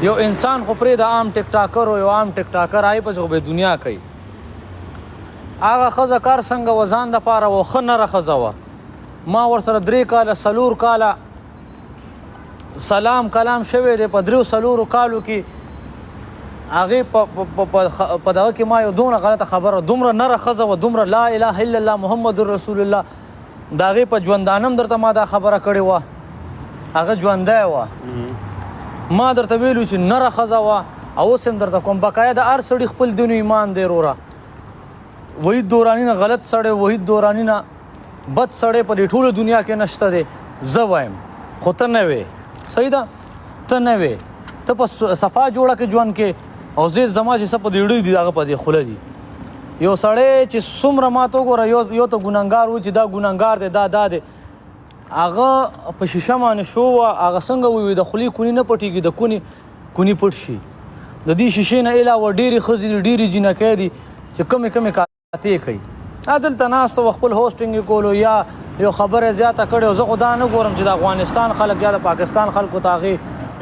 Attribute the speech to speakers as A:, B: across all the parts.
A: یو انسان خو پرې د عام ټیک ټاکر او یو عام ټیک ټاکر آی پس خو به دنیا کوي. هغه ښځه کار څنګه وزان د پاره و ښه نره ښځه وه. ما ورسره 3 کاله 4 کاله سلام کلام شوی دی په 3-4 کالو کې. هغې په دغه کې ما یو دونه غلطه خبره دومره نره ښځه وه دومره لا اله الا الله محمد رسول الله د هغې په ژوندانه هم درته ما دا خبره کړې وه. هغه ژوندی وه. ما درته ویلو چې نره ښځه وه او اوس هم درته کوم. بقایا د هر سړي خپل دین و ایمان دی وروره. وحید دوراني نه غلط سړی وحید دوراني نه بد سړی په دې ټوله دنیا کې نشته دی. زه وایم خو ته نه وې. صحیح ده ته نه وې. ته په صفا جوړه کې ژوند کې او زه زما چې څه په دې ډوی دي هغه په دې خوله دي. یو سړی چې څومره ما ته وګوره یو ته ګنهګار و چې دا ګنهګار دی دا دی هغه په شیشه باندې شو وه. هغه څنګه ووي د خولې کوني نه پټېږي د کوني پټ شي. د دې شیشې نه علاوه ډېرې ښځې دي ډېرې جینکۍ دي چې کمې کاتې کوي. دلته ناسته و خپل هوسټینګ یې کولو یا یو خبره زیاته کړې. زه خو دا نه ګورم چې د افغانستان خلک یا د پاکستان خلکو ته هغې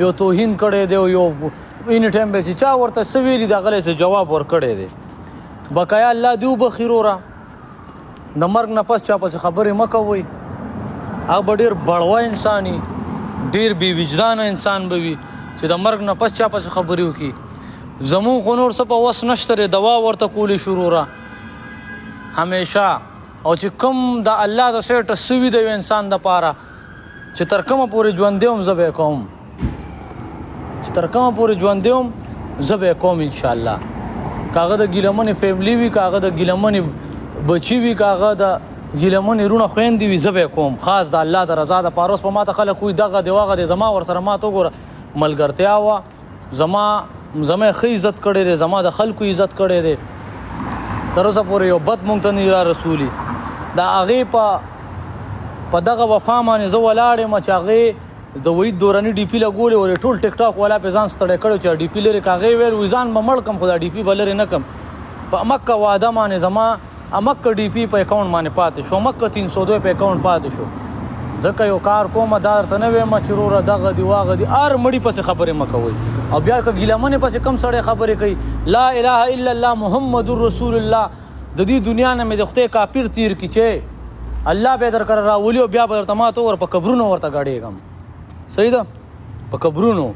A: یو توهین کړی دی او یو اینی ټایم به چې چا ورته څه ویلي د هغه څه جواب ورکړی دی. بقایا الله دې وبخي وروره. د مرګ نه پس چا پسې خبرې مه کوئ. هغه به ډېر بړوه انسان وي ډېر بې وجدانه انسان به وي چې د مرګ نه پس چا پسې خبرې وکړي. زمونږ خو نور څه په وس نشته دی دوا ورته کولی شو وروره همیشه. او چې کوم د الله د سیټه سوي د یو انسان دپاره چې تر کومه پورې ژوندی وم زه به یې کوم چې تر کومه پورې ژوندی وم زه به یې کوم انشاءالله. که هغه د ګیلمنې فیملي وي که هغه د ګیلمنې بچي وي که هغه د ګیلمنې رونه خویندې وي زه به یې کوم خاص د الله د رضا دپاره. اوس په ما ته خلک وایي دغه دی وغه دی. زما ورسره ما ته وګوره ملګرتیا وه. زما یې ښه عزت کړی دی زما د خلکو عزت کړی دی. تر اوسه پورې یو بد مونږ ته نه را رسولي. د هغې په دغه وفا باندې زه ولاړ یم چې هغې د وحید دوراني ډي پي لګولې ورې ټول ټیک ټاک والا پې ځان ستړی کړی چې ډي پي لرې که هغې ویل وایي ځان به مړ کړم خو دا ډي پي به لرې نه کړم. په مکه واده باندې زما مکه ډي پي په اکاونټ باندې پاتې شو. مکه 302 په اکاونټ پاتې شو. ځکه یو کار کومه دا درته نه وایم چې وروره دغه دي واغه دي. هر مړي پسې خبرې مه کوئ. او بیا که ګیلمنې پسې کم سړی خبرې کوي لا اله الا الله محمد رسول الله د دې دنیا نه مې د خدای کافر تیر کړي چې الله به در کره راولي او بیا به درته ما ته ور په قبرونو ورته ګاډېږم. صحیح ده په قبرونو.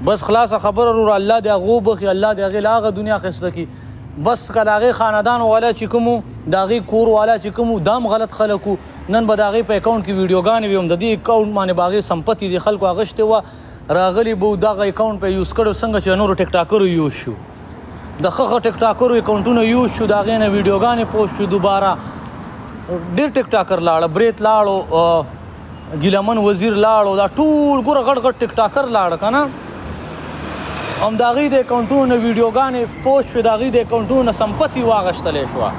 A: بس خلاصه خبره وروره الله دې هغه وبخي الله دې هغې له هغه دنیا اخیسته کړي. بس که د هغې خاندان والا چې کوم د هغې کور والا چې کوم دا هم غلط خلک وو. نن به د هغې په اکاونټ کې ویډیوګانې وي هم د دې اکاونټ باندې به هغې سمپتي د خلکو اغوښتې وه راغلي به دغه اکاونټ په یوز کړی څنګه چې نورو ټیک ټاکرو یوز شو. د ښه ټیک ټاکرو اکاونټونه یوز شو د هغې نه ویډیوګانې پوسټ شو. دوباره ډېر ټیک ټاکر لاړه بریت لاړو ګیلمن وزیر لاړو دا ټول ګوره غټ ټیک ټاکر لاړه که نه. هم د هغې د اکاونټونو نه ویډیوګانې پوسټ شو. د هغې د اکاونټونو نه سمپتي واغښتلی شوه.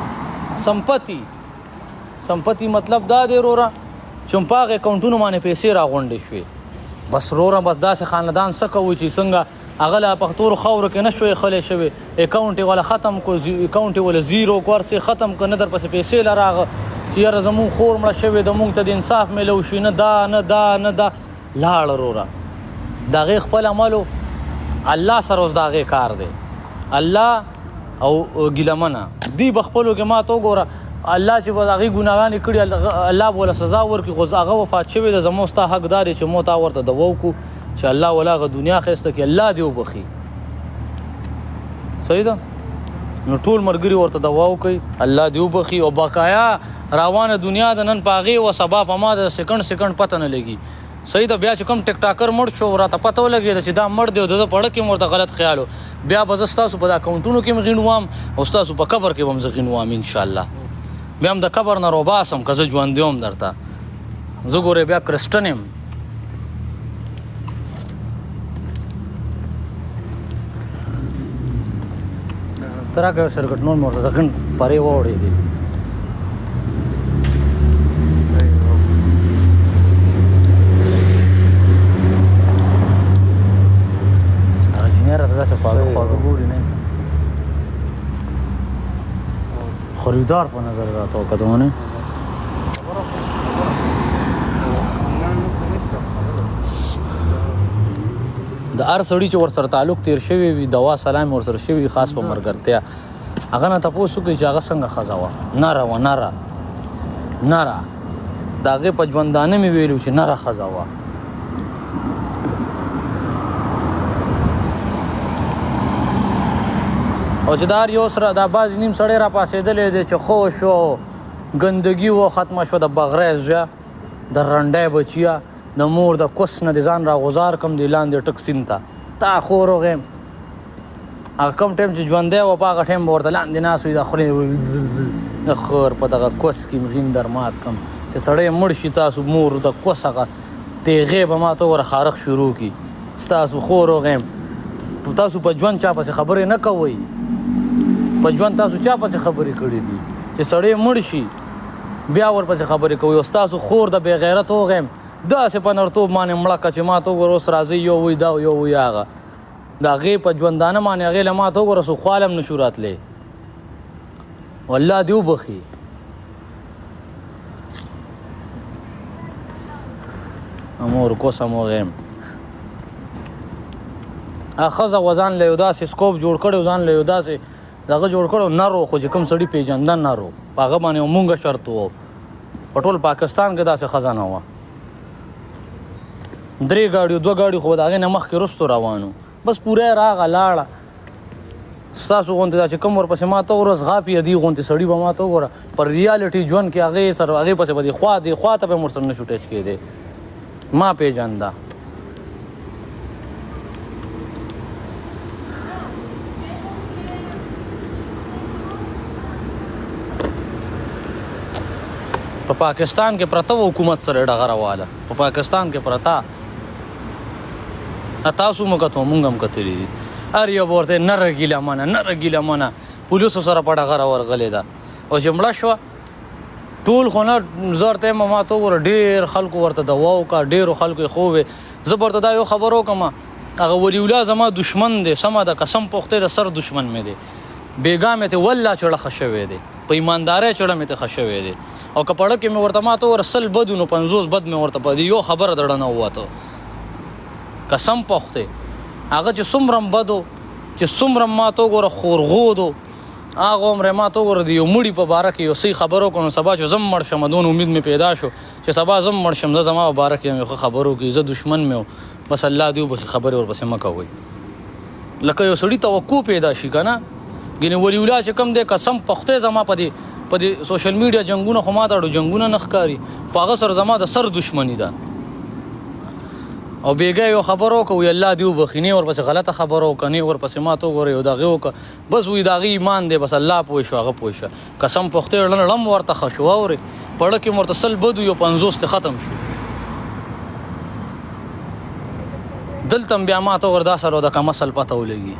A: سمپتي مطلب دا دی وروره چې په هغه اکاونټونو باندې پیسې راغونډې شوې. بس وروره بس داسې خاندان څه کوو چې څنګه هغه له پښتورو خاورو کې نه شوی خلی شوی اکاونټ یې والا ختم کړو اکاونټ یې والا زیرو کورس یې ختم کړ. نه در پسې پیسې له راغه چې یاره زمونږ خور مړه شوې ده مونږ ته د انصاف میلو شي نه دا لاړه وروره. د هغې خپل عملو الله سره اوس د هغې کار دی. الله او ګیلمنه دوی به خپلو کې ما ته وګوره الله چې به د هغې ګناهګانې کړي الله به وله سزا ورکړي. خو هغه وفات شوې ده زموږ ستا حق دا دی چې مو تا ورته دوا وکړو چې الله ولا هغه دنیا ښایسته کړي الله دې وبخي. صحیح ده نو ټول ملګري ورته دوا وکړئ الله دې وبخي. او بقایا روانه دنیا د نن په هغې و سبا په ما د سیکنډ پته نه لګي. صحیح ده بیا چې کوم ټیک ټاکر مړ شو راته پته ولګېده چې دا مړ دی او د ده په اړه کې م ورته غلط خیال و. بیا به زه ستاسو په دا اکاونټونو کې م غینوام او ستاسو په قبر کې به م زه غینوام انشاءالله. بیا هم د قبر نه روباسم که زه ژوندی وم درته. زه ګورې بیا کرسټن یم. ته راکړه یو سرکټنول مې ورته د غڼ پرې واوړېدې. هغه انجینر راته داسې خواږه ګوري نه خریدار په نظر راته وکتل ونه د هر سړي چې ورسره تعلق تیر شوی وي دوا سلام ورسره شوي خاص په ملګرتیا هغه نه تپوس وکړي چې هغه څنګه ښځه وه نره وه نره د هغې په ژوندانه مې ویلي چې نره ښځه وه او چې دا هر یو سره دا بعضې نیم سړی را پاسېدلی دی چې خوش و ګندګي و ختمه شوه د بغری زویه د رنډی بچیه د مور د کوس نه د ځان را غوزار کم دی لاندې ټک سیند ته تا خور وغیم هغه کوم ټایم چې ژوندی و په هغه ټایم به ورته لاندې ناست وي د خولې د خور په دغه کوس کې مغیم در مات کم چې سړی مړ شي تاسو مور د کوس هغه تیغې به ما ته وره خارق شروع کړي ستاسو خور وغیم تاسو په ژوند چا پسې خبرې نه کوئ په ژوند تاسو چا پسې خبرې کړي دي چې سړی مړ شي بیا ورپسې خبرې کوئ او ستاسو خور د بې غیرت وغیم داسې په نرتوب باندې مړه که چې ما ته وګوره اوس راځئ یو وی دا یو وی هغه د هغې په ژوندانه باندې هغې له ما ته وګوره سو خوال هم نشو راتلی والله دې وبخي امور کوسم وغیم هغه ښځه و ځان له یو داسې سکوپ جوړ کړی و ځان له یو داسې دغه جوړ کړی و نر و خو چې کوم سړي پېژنده نر و په هغه باندې مونږ شرط و په ټول پاکستان کې داسې ښځه نه وه 3 ګاډي 2 ګاډي خو د هغې نه مخکې رستو روانو بس پوره یې راغه لاړه ستاسو غوندې دا چې کوم ورپسې ما ته ورځ غاپي دې غوندې سړي به ما ته وګوره پر ریالټي ژوند کې هغې سره هغې پسې به دې خوا ته به هم ورسره نه شو ټچ کېدی ما پېژنده په پاکستان کې پرته حکومت سره ډغره واله په پاکستان کې پرته تاسو مو کتو مونږ هم کتلي دي هر یو به ورته نره ګیله منه پولیسو سره په ډغره ورغلې ده او چې مړه شوه ټول خو نه زه ورته یم ما ته وګوره ډېر خلکو ورته دوا وکړه ډېرو خلکو یې خوب زه به ورته دا یو خبر وکړم هغه ولی الله زما دشمن دی سمه ده قسم پوښتې د سر دشمن مې دی بېګا مې ته والله چړه ښه شوی دی په ایماندارۍ چړه مې ته ښه شوی دی او که پړه کې مې ورته ما ته وګوره 100 بد نو 50 بد مې ورته په یو خبره د ړه نه ووته قسم پوښتې هغه چې څومره بد و چې څومره ما ته وګوره خورغود و هغه عمر ما ته وګوره د یو مړي په باره کې یو صحیح خبر وکړو نو سبا چې زم مړ شم دون امید مې پیدا شو چې سبا زم مړ شم زه زما په باره کې یو ښه خبر وکړي زه دشمن مې و بس الله دې وبخي خبرې ورپسې مه کوئ لکه یو سړي توقع پیدا شي که نه ګینې ولي الله چې کوم دی قسم پختې زما په دې سوشل میډیا جنګونه خو ما ته اړو جنګونه نه ښکاري خو هغه سره زما د سر دشمني ده او بیګا یو خبر وکړه وی الله دې وبخي نه ورپسې غلطه خبره وکړه نه ورپسې ما ته وګوره یو د هغې وکړه بس وی د هغې ایمان دی بس الله پوه شو هغه پوه شه قسم پختې ړم ورته ښه شو اورې پړه کې ورته 100 بد یو 50 ته ختم شو دلته بیا ما ته وګوره دا سره د کم اصل پته ولګي